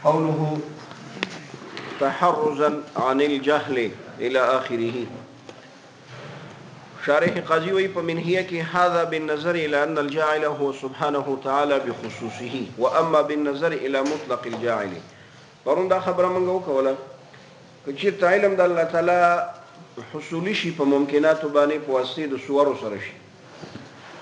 قوله تحرزا عن الجهل الى اخره. شارح قاضي وی په منهیه کې هذا بالنظر الى ان الجاعل هو سبحانه تعالى بخصوصه واما بالنظر الى مطلق الجاعل. پرون دا خبره مونږ وکوله چې علم د الله تعالی حصولی شي په ممکنات باندې په واسطه د صور سره شي.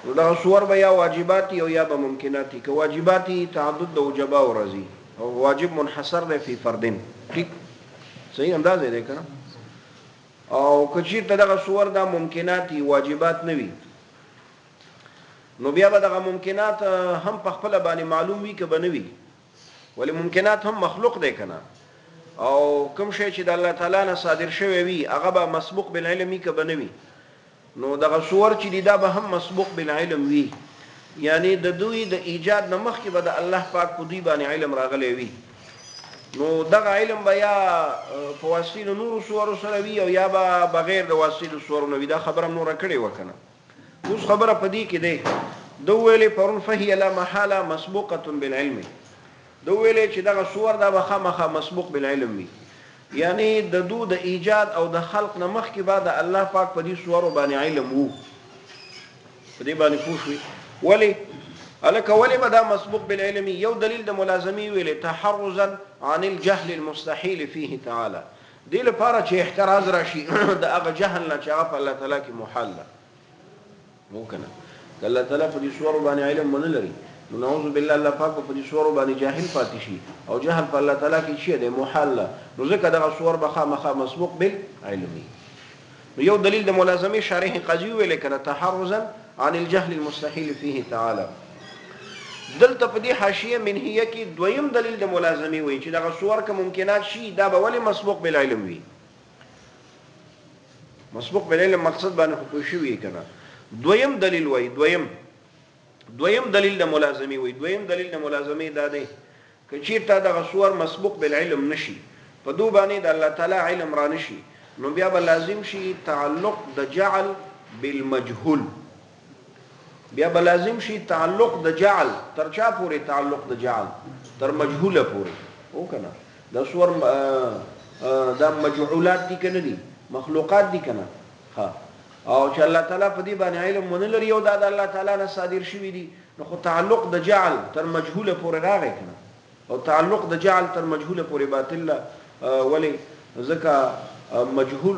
نو دا صور به یا واجبات او یا به ممکنات. که واجبات تعدد د وجبا او رضی او واجب منحصر دی فی فردین. ٹھیک صحیح انداز دی کنه. او کچیر ته دغه صور دا ممکنات واجبات نه وي نو بیا به دغه ممکنات هم په خپل باندې معلوم وي که بنوي. ولی ممکنات هم مخلوق دی کنه او کوم شی چې د الله تعالی نه صادر شوی وي هغه به مسبوق بالعلم وي که بنوي. نو دغه صور چې دی دا به هم مسبوق بالعلم وي، یعنی د دوی د ایجاد نه مخکې به د الله پاک په دوی باندې علم راغلی وي. نو دغه علم به یا په واسطه د نورو صورو سره وي او یا به بغیر د واسطه د صورو نه وي. دا خبره نوره کړې وه که نه. اوس خبره په دې کې دی ده وویلې پرون فهي لا محاله مسبوقه بالعلم. ده وویلې چې دغه صور دا به خامخا مسبوق بالعلم وي، یعنی د دو د ایجاد او د خلق نه مخکې به د الله پاک په دې صورو باندې علم وو. په دې باندې پوه شوي. ولې هلکه ولې به دا مسبوق بالعلم؟ یو دلیل د ملازمي ویلې تحرزا عن الجهل المستحيل فيه تعالی. دې لپاره چې احتراز راشي د هغه جهل نه چې هغه په الله تعالی کې محال ده. نو که نه د الله تعالی په دې صورو باندې علم ونه لري نو نعوذ بالله الله پاک په دې صورو باندې جاهل پاتې شي او جهل په الله تعالی کې شي دی محال ده. نو ځکه دغه صور به خامخا مسبوق بالعلم وي. نو یو دلیل د ملازمي شارح قاضي ویلې کنه تحرزا عن الجهل المستحيل فيه تعالی. دلته په دې حاشیه منهیه کې دویم دلیل د ملازمي وایي چې دغه صور که ممکنات شي دا به ولې مسبوق بالعلم وي. مسبوق بالعلم مقصد باندې خو پوه شوي کنه. دویم دلیل وایي دویم دلیل د ملازمي وایي دویم دلیل د ملازمي دا دی که چېرته دغه صور مسبوق بالعلم نشي په دو باندې د الله تعالی علم را نشي نو بیا به لازم شي تعلق د جعل بالمجهول. بیا به لازم شي تعلق د جعل تر چا پورې؟ تعلق د جعل تر مجهوله پورې. او کنه دا صور دا مجعولات دي کنه دي مخلوقات دي کنه. ها او چې الله تعالی په دې باندې علم ونه لري او دا د الله تعالی نه صادر شوي دي نو خو تعلق د جعل تر مجهوله پورې راغی کنه. او تعلق د جعل تر مجهوله پورې باطل ولی ځکه مجهول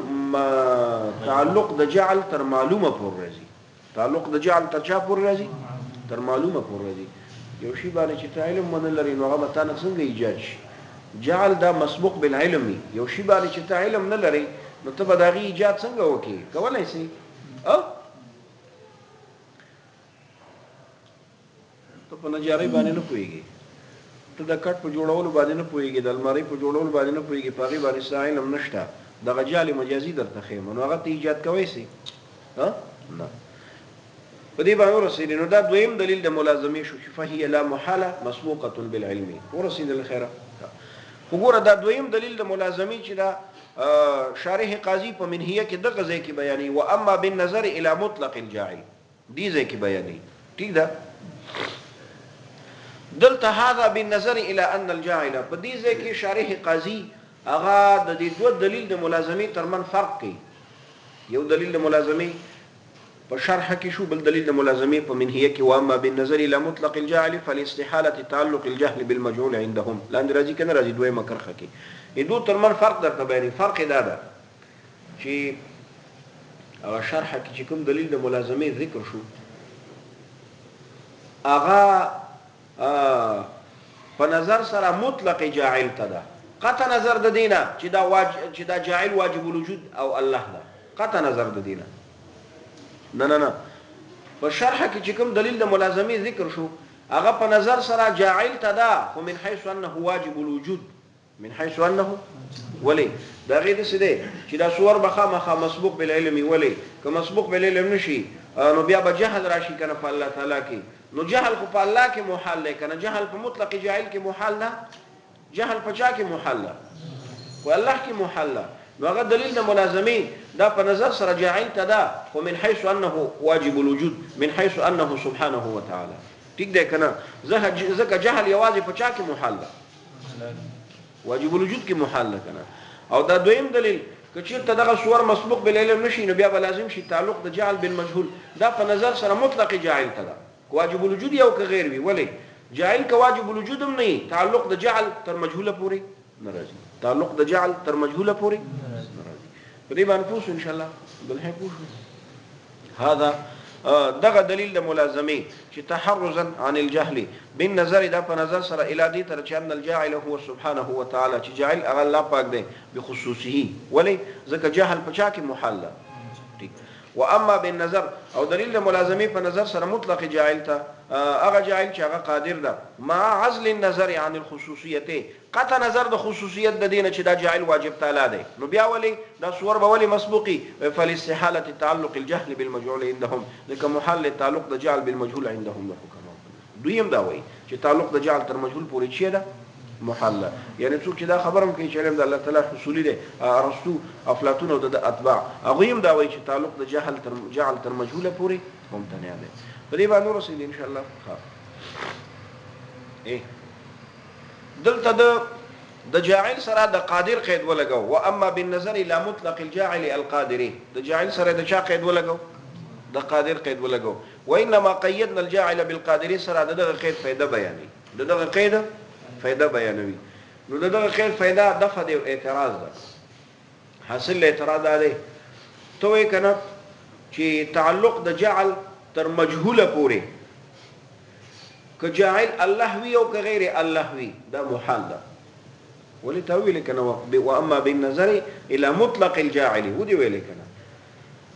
تعلق د جعل تر معلومه پورې راځي. تعلق د جعل تر چا پورې راځي؟ تر معلومه پورې راځي. یو شی باندې چې ته علم ونه لري نو هغه به تا نه څنګه ایجاد شي؟ جعل دا مسبوق بالعلم وي. یو شی باندې چې ته علم نه لري نو ته به د هغې ایجاد څنګه وکړې؟ کولی سې؟ ته په نجارۍ باندې نه پوهېږې، ته د کټ په جوړولو باندې نه پوهېږې، د المارۍ په جوړولو باندې نه پوهېږې، په هغې باندې ستا علم نشته. دغه جعل مجازي درته ښیم نو هغه ته ایجاد کوی سې؟ نه. په دې باندې ورسېدې نو دا دویم دلیل د ملازمې شو چې فهي لا محاله مسبوقه بالعلم. ورسېدل خیره. خو ګوره دا دویم دلیل د ملازمې چې دا شارح قاضي په منهیه کې دغه ځای کې بیانوي و اما بالنظر الى مطلق الجاعل دې ځای کې بیانوي. ټیک ده. دلته هذا بالنظر الى ان الجاعل په دې ځای کې شارح قاضي هغه د دې دوه دلیل د ملازمې ترمن فرق کوي. یو دلیل د ملازمې په شرح کې شو، بل دلیل د ملازمې په منهیه کې و اما بالنظر الى مطلق الجاعل فالاستحاله تعلق الجهل بالمجهول عندهم. لاندې راځي کنه راځي دویمه کرخه کې دو ترمن فرق درته بیانوي. فرق دا ده چې هغه شرح کې چې کوم دلیل د ملازمې ذکر شو هغه په نظر سره مطلق جاعل ته ده. قطع نظر د دینه چې دا جاعل واجب الوجود او الله ده. قطع نظر د دینه نه. په شرح کې چې کوم دلیل د ملازمې ذکر شو هغه په نظر سره جاعل ته ده خو من حيث انه واجب الوجود. من حيث انه ولی دا غیر څه دی چې دا صور به خامخا مسبوق بالعلم. ولی که مسبوق بالعلم نشي نو بیا به جهل راشي کنه په الله تعالی کې. نو جهل خو په الله کې محال دی کنه. جهل په مطلق جاهل کې محال ده. جهل په چا کې محال ده؟ په الله کې محال ده. نو هغه دلیل د ملازمې دا په نظر سره جاهل ته ده خو من حيث انه واجب الوجود من حيث انه سبحانه وتعالى. ټیک دی کنه. ځکه جهل یوازې په چا کې محال ده؟ واجب الوجود کې محال نه کنه. او دا دویم دلیل که چیرته دغه صور مسبوق بالعلم نشي نو بیا به لازم شي تعلق د جعل بالمجهول. دا په نظر سره مطلق جاعل ته ده واجب الوجود یو که غیر وي. ولی جاعل که واجب الوجود هم نه تعلق د جعل تر مجهوله پورې ناراضي. تعلق د جعل تر مجهوله پورې ناراضي. په دې باندې پوښتنه ان شاء الله بل هي پوښتنه هذا دغه دلیل د ملازمه چې تحرزا عن الجهل بالنظر دا په نظر سره الادي تر چې ان الجاعل هو سبحانه وتعالى چې جاعل هغه الله پاک دی بخصوصه. ولی ځکه جهل پچا کې محال ده. ٹھیک. واما بالنظر او دلیل د ملازمه په نظر سره مطلق جاعل ته هغه جاعل چې هغه قادر ده مع عزل النظر عن الخصوصيه قطع نظر د خصوصیت د دینه چې دا جاعل واجب تعالی دی نو بیا ولی دا صور به ولی مسبوقي فالاستحاله تعلق الجهل بالمجهول عندهم ځکه محل تعلق د جعل بالمجهول عندهم له حکم. دویم دا وایي چې تعلق د جعل تر مجهول پورې چي ده محل. یعنی څوک چې دا خبرم کوي چې علم د الله تعالی حصولي دی ارسطو افلاطون او د اتباع هغه هم دا وایي چې تعلق د جعل تر مجهول پورې ممتنع دی. په دې باندې ورسېږي ان شاء الله. دلته د جاعل سره د قادر قید ولګو. و اما بالنظر الى مطلق الجاعل القادر د جاعل سره د چا قید ولګو د قادر قید ولګو. وانما قيدنا الجاعل بالقادر سره دغه قید فائدہ بیانوي دغه قید فائدہ بیانوي. نو دغه قید فائدہ دفع د اعتراض ده. حاصل اعتراض ده ته وای کنه چې تعلق د جعل تر مجهوله پورې که جاعل الله وی او که غیر الله وی دا محال ده. ولی تاویل کنه و اما بالنظر الى مطلق الجاعل ودی ویل کنه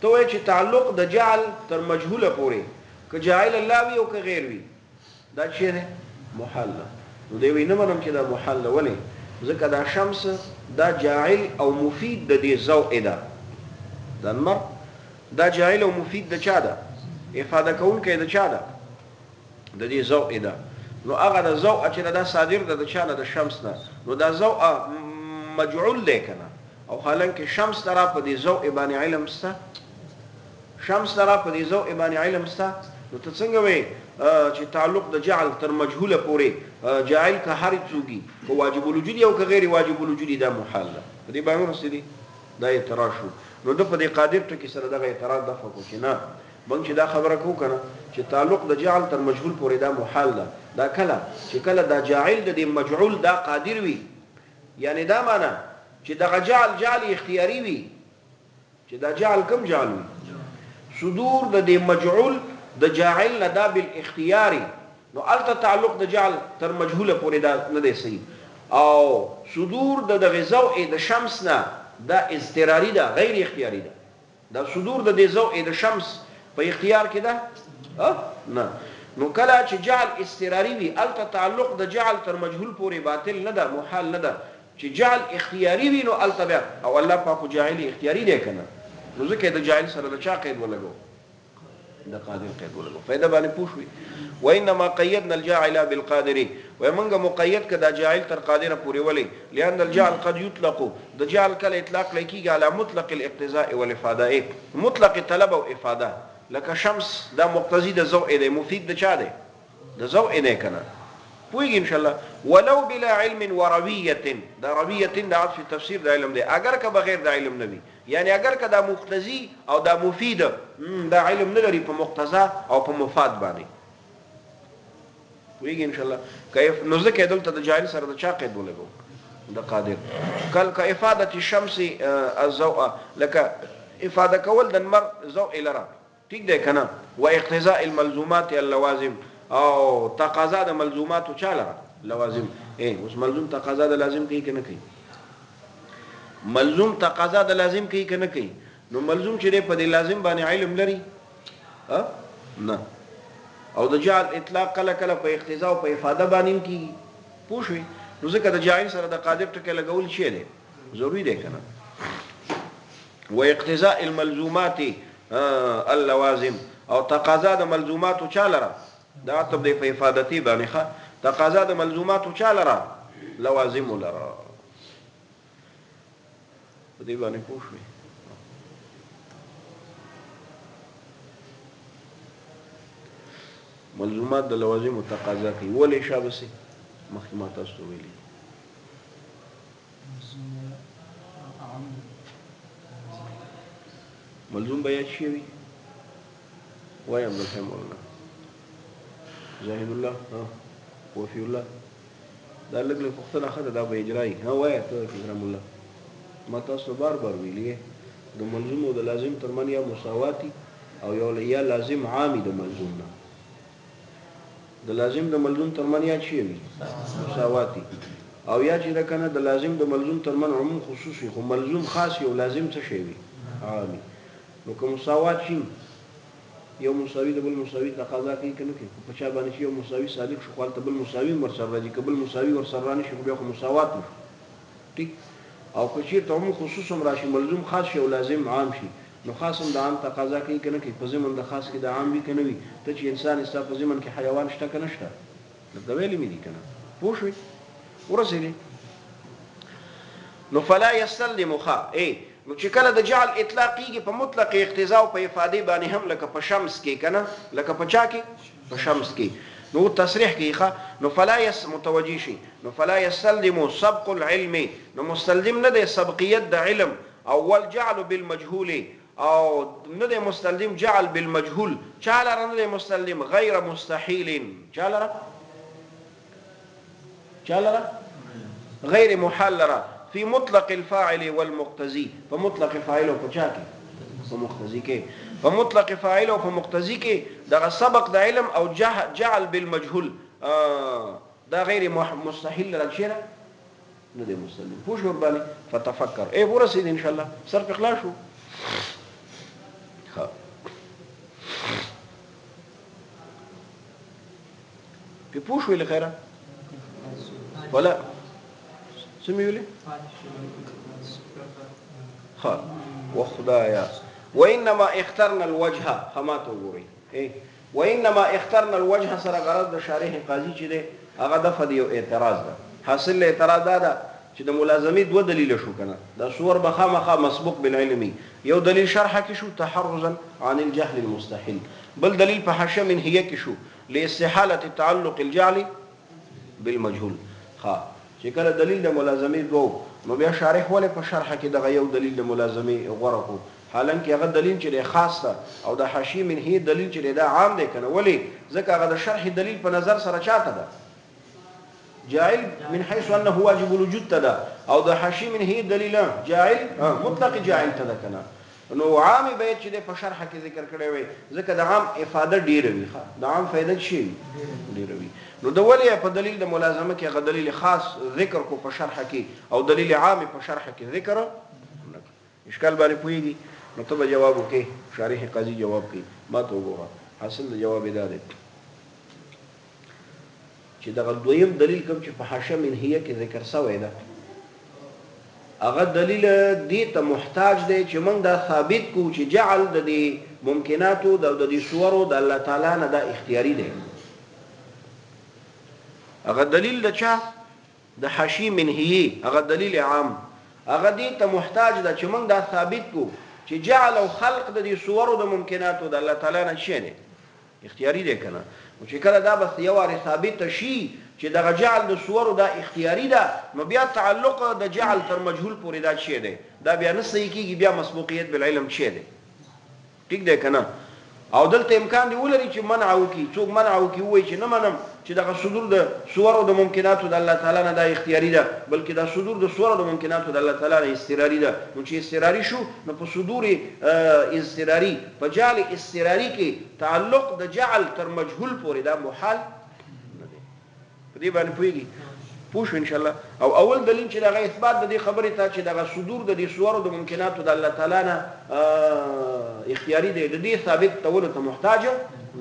ته وای چې تعلق د جعل تر مجهوله پورې که جاعل الله وی او که غیر وی دا څه ده محال ده. نو دی وینم منم چې دا محال ده. ولی ځکه دا شمس دا جاعل او مفید د دې ضوء ده. دا نمر دا جاعل او مفید د چا ده افاده کوونکی د چا ده د دې ضوء ده. نو هغه د ضوء چې دا صادر ده د چا نه د شمس نه نو دا ضوء مجعول دی کنه. او حالانکه شمس درا په دې ضوء باندې علم سته شمس درا په دې ضوء باندې علم سته. نو ته څنګه وې چې تعلق د جعل تر مجهوله پورې جاعل که هر څوګي که واجب الوجود او که غیر واجب الوجود دا محال ده. په دې باندې رسېدي دا اعتراض شو. نو د په دې قادر ته کې سره دغه اعتراض دفع کو چې نه موږ چې دا خبره کو کنه چې تعلق د جعل تر مجهول پورې دا محال ده. دا کله چې کله دا جاعل د دې مجعول دا قادر وي یعنی دا معنی چې دغه جعل اختیاري وي چې دا جعل کم جعل وي صدور د دې مجعول د جاعل نه دا بالاختیاري نو الته تعلق د جعل تر مجهوله پورې دا نه دی صحیح. او صدور د دغه ضوء د شمس نه دا اضطراري ده غیر اختیاري ده. دا صدور د دې ضوء د شمس په اختیار کې ده نه. نو کله چې جعل اضطراري وي الته تعلق د جعل تر مجهول پورې باطل نه ده محال نه ده. چې جعل اختیاري وي نو الته بیا او الله پاک جاعل اختیاري دی کنه نو ځکه د جاعل سره د چا قید ولګو د قادر قید ولګو. فائدہ باندې پوښوي. وانما قيدنا الجاعل بالقادر ومنګه مقید کدا جاعل تر قادر پورې ولي لئن الجعل قد يطلق د جعل کله اطلاق لکیږي على مطلق الاقتضاء والافاده مطلق طلب او افاده لکه شمس دا مقتضی د ضوء دی مفید د چا دی د ضوء نه کنه پویږي ان شاء الله. ولو بلا علم ورویه دا رویه د عطف تفسیر د علم دی اگر که بغیر د علم نه وي یعنی اگر که دا مقتضی او دا مفید دا علم نه لري په مقتضا او په مفاد باندې پویږي ان شاء الله. کیف نو ځکه دلته د جاهل سره د چا قید ولګو د قادر کل کا افاده الشمس الضوء لك افاده کول د نمر ضوء لرا ٹھیک دی کنه و اقتضاء الملزومات اللوازم او تقاضا د ملزومات چاله لوازم اوس ملزوم تقاضا د لازم کوي کنه کوي ملزوم تقاضا د لازم کوي کنه کوي. نو ملزوم چې په دې لازم باندې علم لري نه او د جعل اطلاق کله کله په اقتضا او په افاده باندې کوي پوښوي. نو ځکه د جاعل سره د قادر ټکي لګول شي دی ضروری دی کنه. و اقتضاء الملزومات اللوازم او تقاضا د ملزومات چاله دا عطف دی په افادتی باندې ښه تقاضا د ملزومات چاله لوازم لرا په دې باندې پوښوي. ملزومات د لوازم تقاضا کوي ولې شابسي مخکې ما تاسو ویلي ملزوم به یاد شي وي وایم د مولانا زاهد الله وفي الله دا لږ لږ پوښتنه ښه ده دا به اجرایي وایه ته اکرام الله ما تاسو بار بار ویلي د ملزوم او د لازم ترمن یا مساواتي او یا لازم عامي د ملزوم نه د لازم د ملزوم ترمن یا شي وي مساواتي او یا چې کنه د لازم د ملزوم ترمن عموم خصوصي خو ملزوم خاص یو لازم څه شي وي عامي نو که مساوات شي یو مساوي د بل مساوي تقاضا کوي کنه کې په چا باندې یو مساوي صادق شو خپل بل مساوي ورسره راځي کبل مساوي ورسره رانه شي بیا خو مساوات نشو ټیک او که چیرته عموم خصوصم راشي ملزوم خاص شي او لازم عام شي نو خاصم د عام تقاضا کوي کنه کې په ضمن د خاص کې د عام وی کنه وي ته چې انسان است په ضمن کې حیوان شته کنه شته د ویلې مې دي کنه پوه شئ ورسېږي نو فلا يستلزم خا نو چې کله د جعل اطلاق کیږي په مطلق اقتضا او په افاده باندې هم لکه په شمس کې کنه لکه په چا کې په شمس کې نو تصریح کیږي نو فلا متوجی شي نو فلا يستلزم سبق العلم نو مستلزم نه د سبقیت د علم او والجعل بالمجهول او نه د مستلزم جعل بالمجهول چاله نه د مستلزم غیر مستحيل چاله غیر محال في مطلق الفاعل والمقتضي فمطلق فاعل او پچاکي فمقتضي کې فمطلق فاعل او فمقتضي کې دغه سبق د علم او جعل بالمجهول دا غیر مستحيل لرشيره نه دی مستلزم پوښ ور باندې فتفکر ورسید ان شاء الله سر په خلاص شو ها په پوښ ویل خیره ولا سميولي ها وخدايا وانما اخترنا الوجه خما تقولي وانما اخترنا الوجه سره غرض د شارح قاضي چې ده هغه د فدیو اعتراض ده حاصل اعتراض ده چې د ملازمي دوه دلیل شو کنه دا صور بخامخه مسبوق بالعلمي یو دلیل شرح کې شو تحرزا عن الجهل المستحيل بل دلیل په حاشیه من هي کې شو لاستحاله تعلق الجعل بالمجهول ها چې کله دلیل د ملازمي دوه نو بیا شارح ولې په شرح کې دغه یو دلیل د ملازمي غوړه کو حالانکه هغه دلیل چې خاص ده او د حاشیه من هي دلیل چې دا عام دی کنه ولی ځکه هغه د شرح دلیل په نظر سره چاته ده جاعل من حيث انه واجب الوجود تدا او د حاشیه من هي دلیل جاعل مطلق جاعل تدا کنه نو عام بیت چې په شرح کې ذکر کړی وي ځکه د عام افاده ډیره وي د عام فائدہ شي ډیره وي نو د ولی په دلیل د ملازمه کې غو دلیل خاص ذکر کو په شرح کې او دلیل عام په شرح کې ذکر اشکال باندې پويږي نو ته جواب وکې شارح قاضي جواب کوي ما ته وګوره حاصل جواب دا دی چې دا دویم دلیل کوم چې په حاشیه من هي کې ذکر شوی ده هغه دلیل دې ته محتاج دی چې موږ دا ثابت کو چې جعل د دې ممکناتو د دې صورو د الله تعالی نه دا اختیاري دی هغه دلیل د چا د حاشیه من هي هغه دلیل عام هغه دې ته محتاج ده چې موږ دا ثابت کو چې جعل او خلق د دې صورو د ممکناتو د الله تعالی نه شي نه اختیاري دی کنه او چې کله دا بس یو واره ثابت شي چې د جعل د صورو دا اختیاري ده نو بیا تعلق د جعل تر مجهول پورې دا شي دی دا بیا نه صحیح کیږي بیا مسبوقیت بالعلم شي دی ټیک دی کنه او دلته امکان دی ولري چې منع وکي څوک منع وکي وای چې نه منم چې دغه صدور د صورو د ممکناتو د الله تعالی نه دا اختیاري ده بلکې دا صدور د صورو د ممکناتو د الله تعالی نه استراري ده نو چې استراري شو نو په صدور استراري په جعل استراري کې تعلق د جعل تر مجهول پورې دا محال نه دی په دې باندې پويږي پوښ ان شاء الله او اول دلیل چې دغه اثبات د دې خبرې ته چې دغه صدور د دې صورو د ممکناتو د الله تعالی نه اختیاري دی د دې ثابت تول ته محتاج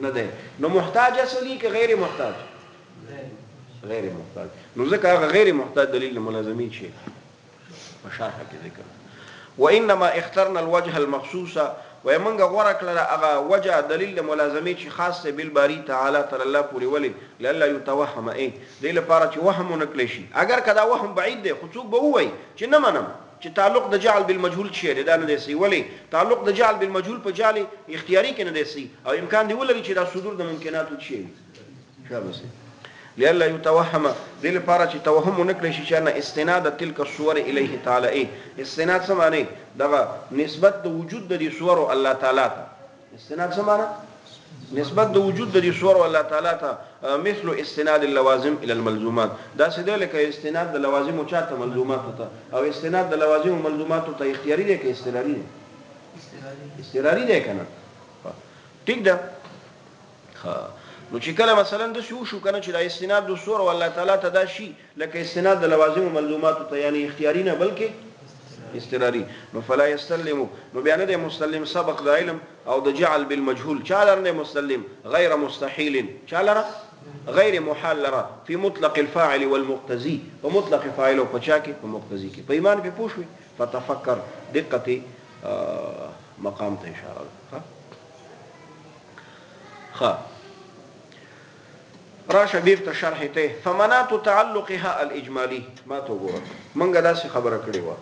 نه دی نو محتاج اصلي کې غیر محتاج غیر محتاج نو ځکه هغه غیر محتاج دلیل ملازمي شي په شرح کې ذکر وانما اخترنا الوجه المخصوص ويمنګ غوړه کړه هغه وجه دلیل ملازمي چې خاص دی بل باری تعالی تر الله پوری ولی لالا يتوهم دې لپاره چې وهم نکلی شي اگر کدا وهم بعید دی خو څوک به وای چې نه منم چې تعلق د جعل بالمجهول شي دا نه دی سي ولی تعلق د جعل بالمجهول په جعل اختیاري کې نه دی سي او امکان دی ولري چې دا صدور د ممکناتو شي شابه لئلا يتوهم دې لپاره چې توهم ونه کړی شي چې ان استناد تلک الصور الیه تعالی استناد څه معنی دغه نسبت د وجود د دې صور الله تعالی ته استناد څه معنی نسبت د وجود د دې صور الله تعالی ته مثل استناد اللوازم الى الملزومات دا څه دی لکه استناد د لوازم او چاته ملزومات ته او استناد د لوازم او ملزومات ته اختیاري دی که استقراري دی استقراري دی کنه ټیک ده نو چې کله مثلا د شو کنه چې د استناد د صور او الله تعالی ته دا شي لکه استناد د لوازم او ملزومات ته یعنی اختیاري نه بلکې استقراري نو فلا يستلم نو بیان د مستلم سبق د علم او د جعل بالمجهول چاله نه مستلم غیر مستحيل چاله غیر محال لره في مطلق الفاعل والمقتضي ومطلق فاعل او پچاکي په مقتضي کې په ایمان په پوښوي فتفکر دقتي مقام ته اشاره ها راشه بیرته شرح ته فمنات تعلقها الاجمالي ما تو ګور منګه داسې خبره کړې و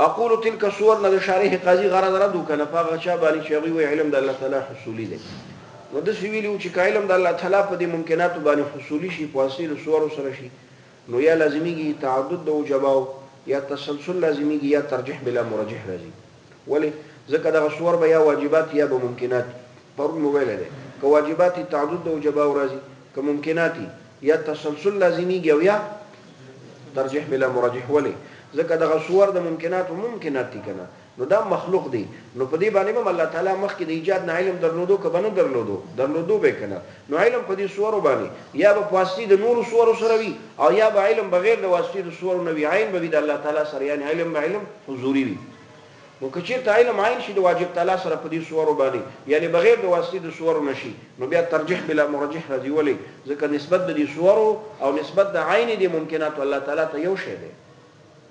اقول تلك صور نه شارح قاضي غرض ردو کنه پاغه چا باندې چې وی علم د الله تعالی حصولي دي نو د سی ویلو چې علم د الله تعالی په دې ممکنات باندې حصولي شي په واسطه د صور سره شي نو یا لازميږي تعدد د وجباو یا تسلسل لازميږي یا ترجیح بلا مرجح راځي ولی ځکه د صور به یا واجبات یا به ممکنات پرون موبایل ده که واجبات تعدد د وجباو راځي که ممکنات یا تسلسل لازميږي او یا ترجیح بلا مرجح ولی ځکه دغه صور د ممکنات او ممکنات دي کنه نو دا مخلوق دي نو په دې باندې هم الله تعالی مخکې د ایجاد نه علم درلودو که بنو درلودو به کنه نو علم په دې صور باندې یا په واسطه د نور صور سره وي او یا به علم بغیر د واسطه د صور نه وي عین به د الله تعالی سره یعنی علم حضوري وي نو که چیرته علم عین شي د واجب تعالی سره په دې صور باندې یعنی بغیر د واسطه د صور نشي نو بیا ترجیح بلا مرجح راځي ولی ځکه نسبت د دې صور او نسبت د عین د ممکنات الله تعالی ته یو شی دی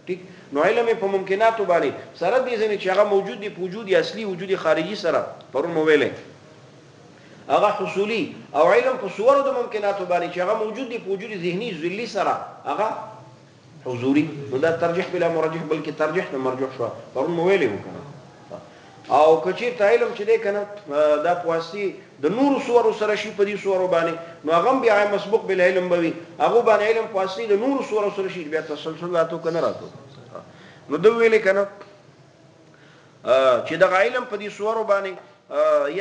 ٹھیک نو علم په ممکنات باندې سره دې ځنه چې هغه موجود دی په وجود اصلي وجود خارجي سره پرون مو ویلې هغه حصولي او علم په صور د ممکنات باندې چې هغه موجود دی په وجود ذهني ذلی سره هغه حضوري نو دا ترجیح بلا مرجح بلکې ترجیح نه مرجح شو پرون مو ویلې وکړه او کچې ته علم چې دی کنه دا پواسي د نور صور سره شي په دې صور باندې نو هغه بیا مسبوق بل علم بوي هغه باندې علم پواسي د نور صور سره شي بیا تسلسل راتو کنه راتو نو دوی ویلې کنه چې د علم په دې صور باندې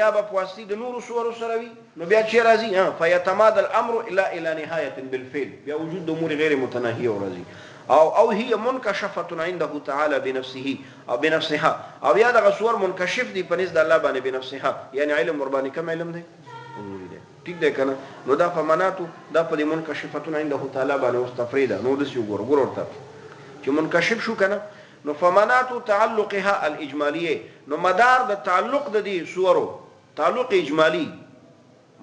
یا په پواسي د نور صور سره وي نو بیا چې راځي فیتماد الامر الى نهایه بالفعل بیا وجود د امور غیر متناهیه ورځي او هي منكشفه عنده تعالى بنفسه او بنفسها او یا د صور منکشف دي په نزد الله باندې بنفسها یعنی علم قرباني کوم علم دی ټیک دی کنه نو دا فمناتو دا په منکشفه عنده تعالى باندې واستفریدا نو د سی ګور ورته چې منکشف شو کنه نو فمناتو تعلقها الاجماليه نو مدار د تعلق د دې صورو تعلق اجمالی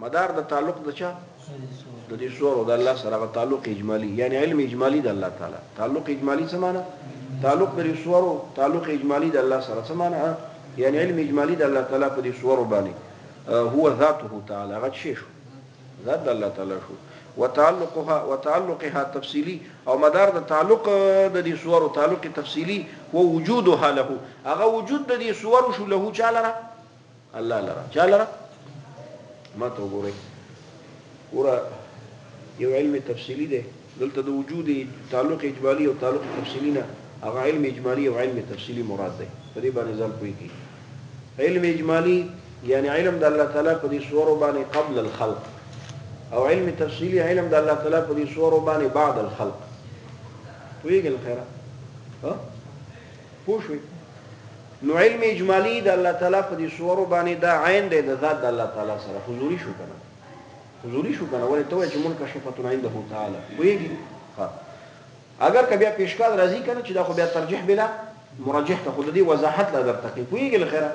مدار د تعلق د چا د دې صورو د الله سره تعلق اجمالی یعنی علم اجمالی د الله تعالی تعلق اجمالی څه معنی تعلق د دې صورو تعلق اجمالی د الله سره څه معنی یعنی علم اجمالی د الله تعالی په دې صورو باندې هو ذاته تعالی هغه شی شو ذات د الله تعالی شو وتعلقها تفصيلي او مدار د تعلق د دې صور او تعلق تفصيلي هو وجودها له هغه وجود د دې صور شو له چاله الله لره چاله ما ته وګورئ ورا یو علم تفصیلی دی دلته د وجود تعلق اجمالی او تعلق تفصیلی نه هغه علم اجمالی او علم تفصیلی مراد دی په دې باندې ځل کوي کی علم اجمالی یعنی علم د الله تعالی په دې صور باندې قبل الخلق او علم تفصیلی علم د الله تعالی په دې صور باندې بعد الخلق ویګل خیره ها پوښوي نو علم اجمالی د الله تعالی په دې صور باندې دا عین دی د ذات د الله تعالی سره حضوري شو کنه حضوري شو کنه ولې ته چې منکشفه عنده تعالی ویږي ها اگر کبه پیشکال راځي کنه چې دا خو بیا ترجیح بلا مرجح ته خود دې وضاحت لا درته کوي ویږي خیره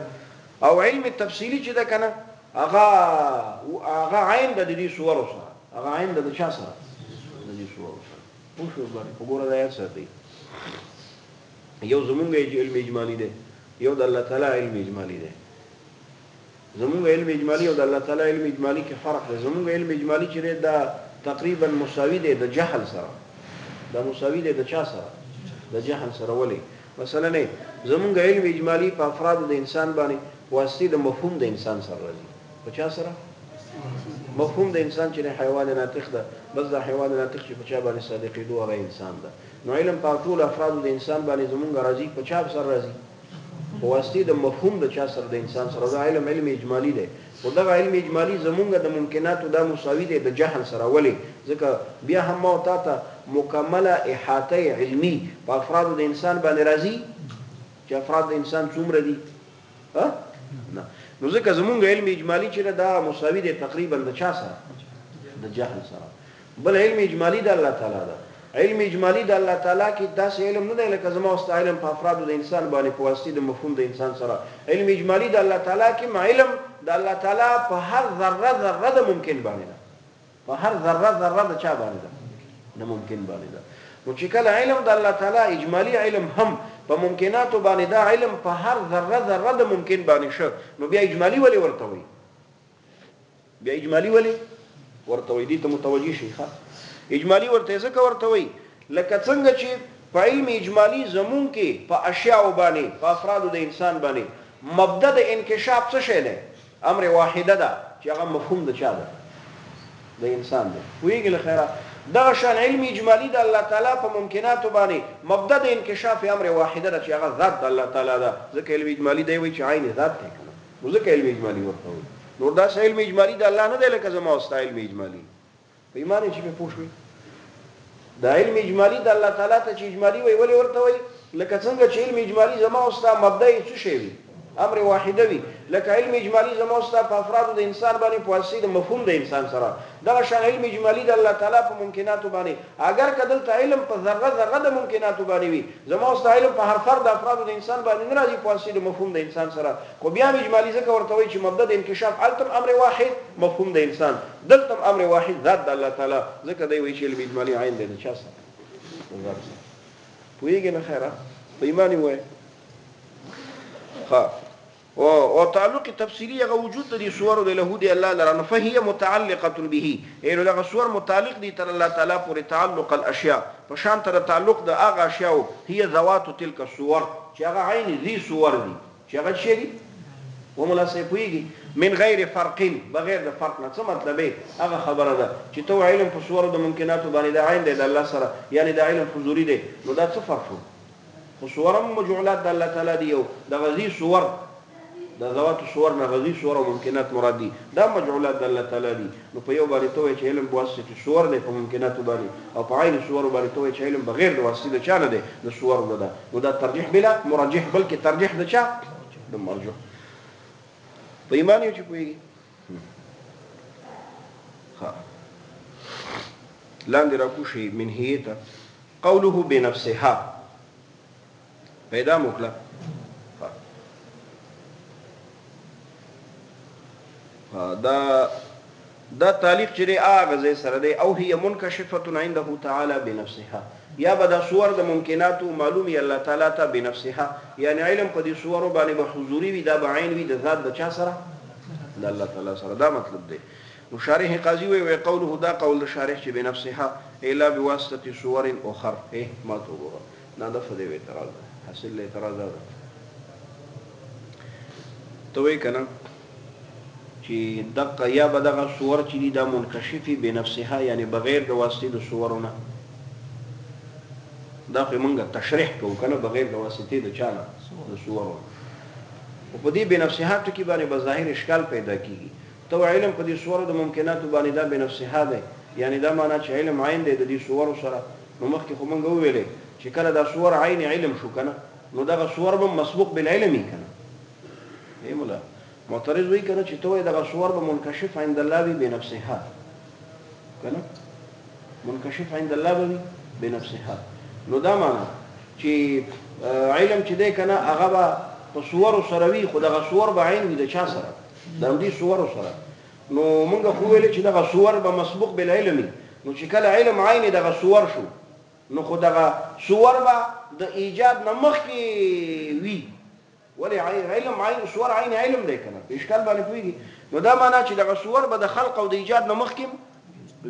او علم تفصیلی چې دا کنه هغه عین د دې صور سره هغه عین د چا سره د دې صور سره پوښو باندې وګوره دا یې ساتي یو زمونږ علم اجمالی دی یو د الله تعالی علم اجمالی دی زمونږ علم اجمالی او د الله تعالی علم اجمالی کې فرق دی زمونږ علم اجمالی چې دا تقریبا مساوي دی د جهل سره دا مساوي دی د چا سره د جهل سره ولی مثلا نه زمونږ علم اجمالی په افراد د انسان باندې واسطه د مفهوم د انسان سره راځي په چا سره مفهوم د انسان چې حیوان ناطق ده بس د حیوان ناطق چې په چا باندې صادقېدو هغه انسان ده نو علم په ټول افرادو د انسان باندې زمونږ راځي په چا سره راځي په واسطه د مفهوم د چا سره د انسان سره دا علم اجمالی دی او دا علم اجمالی زمونږ د ممکناتو دا مساوي دی د جهل سره ولې ځکه بیا هم ما ته مکمله احاطه علمی په افرادو د انسان باندې راځي چې افراد د انسان څومره دي نه نو ځکه زمونږ علم اجمالی چې دا مساوي دی تقریبا د چا سره د جهل سره بل علم اجمالی د الله تعالی ده علم اجمالی د الله تعالی کې داسې علم نه دی لکه زما واست علم په افرادو د انسان باندې په واسطه د مفهوم د انسان سره علم اجمالی د الله تعالی کې علم د الله تعالی په هر ذره ذره د ممکن باندې ده په هر ذره ذره د چا باندې ده د ممکن باندې ده نو چې کله علم د الله تعالی اجمالی علم هم په ممکناتو باندې دا علم په هر ذره ذره د ممکن باندې شو نو بیا اجمالی ولی ورته وي بیا اجمالی ولی ورته وي دې ته متوجي شي ښه اجمالی ورته ځکه ورته وي لکه څنګه چې په علم اجمالی زمون کې په اشیاء باندې په افرادو د انسان باندې مبدا د انکشاف څه شی دی امر واحده ده چې هغه مفهوم د چا ده د انسان ده ویګل خیره دا شان علم اجمالی د الله تعالی په ممکناتو باندې مبدا د انکشاف امر واحده ده چې هغه ذات د الله تعالی ده ځکه علم اجمالی دی وی چې عین ذات دی نو ځکه علم اجمالی ورته وي نور دا علم اجمالی د الله نه دی لکه زما واست علم اجمالی په ایمان چې په پوښوي دا علم اجمالی د الله تعالی ته چې اجمالی وی ولې ورته وي لکه څنګه چې علم اجمالی زما واست مبدا یې څه شی وي امر واحده وي لکه علم اجمالی زما واست په افرادو د انسان باندې په واسطه د مفهوم د انسان سره دا شان علم اجمالی د الله تعالی په ممکناتو باندې اگر کدل ته علم په ذره ذره د ممکناتو باندې وي زما واست علم په هر فرد افرادو د انسان باندې نه راځي په واسطه د مفهوم د انسان سره خو بیا اجمالی ځکه ورته وي چې مبدا د انکشاف التم امر واحد مفهوم د انسان دلتم امر واحد ذات د الله تعالی ځکه دی وی چې علم اجمالی عین دی چا سره پوهیږي نه خیره په ایمان وای ها او تعلق تفصیلی هغه وجود د صور د له دی الله لرنه فهي متعلقه به ایرو دغه صور متعلق دي تر الله تعالی پورې تعلق الاشیاء په شان تر تعلق د هغه اشیاء هي ذوات تلك الصور چې هغه عین ذی صور دي چې هغه شی دي وملا سيپويږي من غیر فرق بغیر د فرق نه څه مطلب هغه خبره ده چې تو علم په صور د ممکناتو باندې د عین د الله سره یعنی د علم حضوري دی نو دا څه فرق خو صورم مجعولات د الله تعالی دی او د غزي صور د ذوات صور نه غزي صور او ممکنات مراد دي دا مجعولات د الله تعالی دي نو په یو باندې توې چې علم بواسطه صور دی په ممکناتو باندې او په عین صور باندې توې چې علم بغیر د واسطه د چانه دی د صور ده نو دا ترجیح بلا مرجح بلکې ترجیح د چا د مرجح په ایمان یو چې پوهیږي ها لاندې راکوشي من هیته قوله بنفسها پیدا موکله دا تعلیق چې هغه سره دی او هي منکشفه عنده تعالی بنفسها یا بدا صور د ممکنات معلومی الله تعالی ته بنفسها یعنی علم په دې صور باندې به حضوري وي دا به عین وي د ذات د چا سره د الله تعالی سره دا مطلب دی نو شارح قاضي وی قوله دا قول شارح چې بنفسها الا بواسطه صور اخر ما تو نه د فدی وی اعتراض حاصل له اعتراض ده تو وی کنه چې دغه یا بدغه صور چې دا منکشفي بنفسها یعنی بغیر د واسطه د صورونه دا خو موږ تشریح کوو کنه بغیر د واسطه د چانه د صورونو او په دې بنفسها ټکی باندې بظاهر اشکال پیدا کیږي تو علم په دې صور د ممکنات باندې دا بنفسها ده یعنی دا معنی چې علم عین دی د دې صور سره نو مخکې خو موږ ویلې چې کله دا صور عین علم شو کنه نو دا صور به مسبوق بالعلم کنه ای مولا معترض وی کنه چې توې دغه صور به منکشف عند الله به بنفسها کنه منکشف عند الله به بنفسها نو دا معنا چې علم چې دی کنه هغه به په صور سره وي خو دغه صور به عین وي د چا سره د دې صور سره نو موږ خو ویل چې دغه صور به مسبوق بالعلم نو چې کله علم عین دغه صور شو نو خو دغه صور به د ایجاد نه مخکې وي ولی علم عین صور عین علم دی کنه په اشکال باندې پوهیږي نو دا معنا چې دغه صور به د خلق او د ایجاد نه مخکې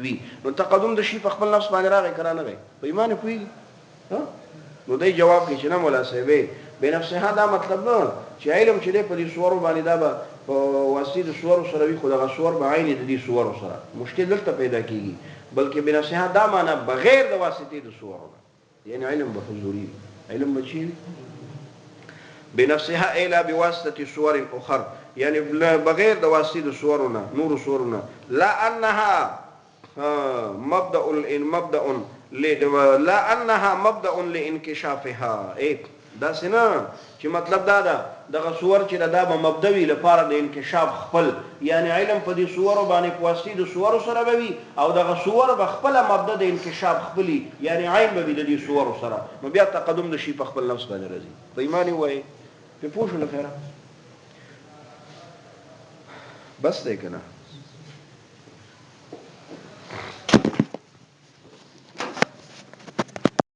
وي نو تقدم د شی په خپل نفس باندې راغی کنه نه په ایمان پوهیږي نو دای جواب کې چې نه مولا صاحب بنفسها دا مطلب نه چې علم چې په دې صور باندې دا به په واسطه د صور سره وي خو دغه صور به عین د دې صور سره مشکل دلته پیدا کیږي بلکې بنفسها دا معنا بغیر د واسطه د صور یعنی علم به حضوري علم بچي بنفسها الا بواسطه صور اخر يعني بغير دواسيد صورنا نور صورنا لا انها لا انها مبدا لانكشافها ايه دا سينه چې مطلب دا ده دغه صور چې دا به مبدا وی لپاره د انکشاف خپل یعنی علم په دې صور باندې په واسطه د صور سره به او دغه صور به خپل مبدا د انکشاف خپلی یعنی عین به د دې صور سره نو بیا تقدم د شی په خپل نفس باندې راځي په ایمانی وای په پوښتنه خیره بس ده کنه